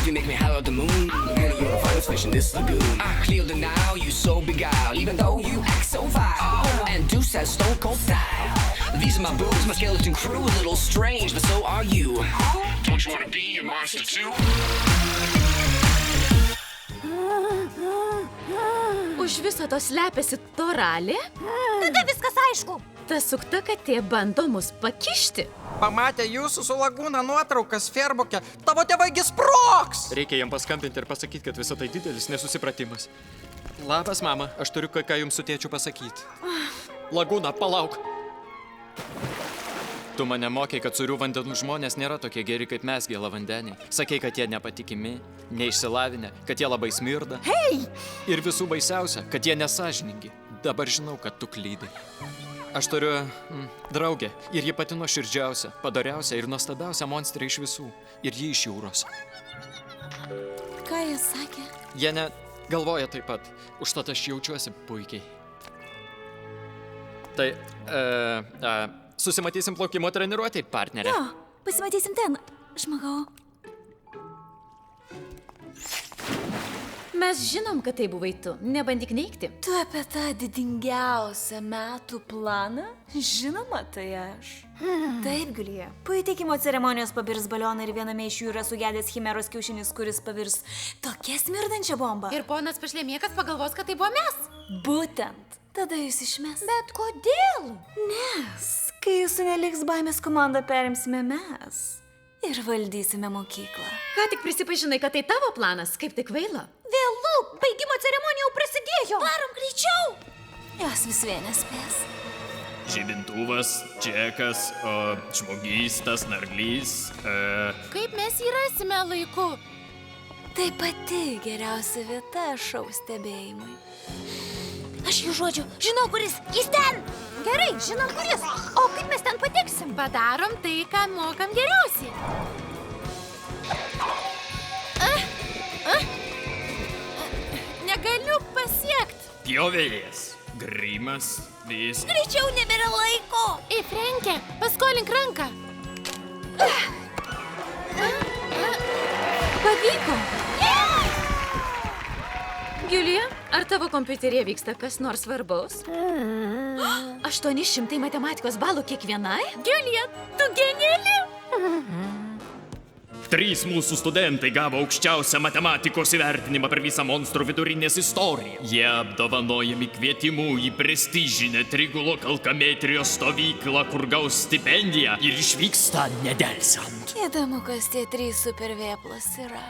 love you make me holler at the moon. Girl, you're a finest fish in this lagoon. I clear the now, you so beguiled, even though you act so vile. And Deuce has stone cold style. These are my boobs, my skeleton crew, a little strange, but so are you. Don't you wanna be a monster too? Už viso to slepiasi Toralė? Tada viskas aišku. Ta sukta katė bando mus pakišti. Pamatė jūsų su Lagūna nuotraukas Ferbukė. Tavo tėvaigi sprogs! Reikia jam paskambinti ir pasakyti, kad visą tai didelis nesusipratimas. Labas, mama, aš turiu ką jums su tėčiu pasakyti. Lagūna, palauk. Tu mane mokei, kad surių vandenų žmonės nėra tokie geri kaip mes, gėlavandeniai. Sakei, kad jie nepatikimi, neišsilavinę, kad jie labai smirda. Hei! Ir visų baisiausia, kad jie nesąžiningi. Dabar žinau, kad tu klydai. Aš turiu draugę ir ji pati nuoširdžiausia, padoriausia ir nuostabiausia monstrė iš visų. Ir ji iš jūros. Ką jis sakė? Jie ne galvoja taip pat. Užtat aš jaučiuosi puikiai. Tai, susimatysim plaukimo treniruotėj, partnerė. Jo, pasimatysim ten, žmogau. Mes žinom, kad tai buvai tu. Nebandyk neigti. Tu apie tą didingiausią metų planą? Žinoma, tai aš. Taip, Giulija. Po įteikimo ceremonijos pabirs balioną ir viename iš jų yra sugedęs chimeros kiaušinis, kuris pavirs tokia smirdančia bomba. Ir ponas Pašlemėkas pagalvos, kad tai buvo mes. Būtent. Tada jūs išmes. Bet kodėl? Nes, kai jūsų neliks baimės komandą perimsime mes ir valdysime mokyklą. Ką tik prisipažinai, kad tai tavo planas, kaip tik kvaila. Vėlu, baigimo ceremonija jau prasidėjo. Varom greičiau. Jos vis vien nespės. Žibintuvas, Džekas, žmogystas, narglys. Kaip mes jį rasime laiku? Tai pati geriausia vieta šou stebėjimui. Aš jų žodžiu, žinau kuris, jis ten. Gerai, žinom kuris. O kaip mes ten pateksim? Padarom tai, ką mokam geriausiai. Negaliu pasiekt. Pjovėjas, grimas, vis. Greičiau nebėra laiko. Ei, Frenke, paskolink ranką. Pavyko. Giulija, ar tavo kompiuteryje vyksta kas nors svarbaus? 800 matematikos balų kiekvienai? Giulija, tu geniali! 3 mūsų studentai gavo aukščiausią matematikos įvertinimą per visą monstrų vidurinės istoriją. Jie apdovanojami kvietimu į prestižinę Trigulo kalkametrijos stovyklą, kur gaus stipendiją ir išvyksta nedelsiant. Įdomu, kas tie 3 supervėplas yra.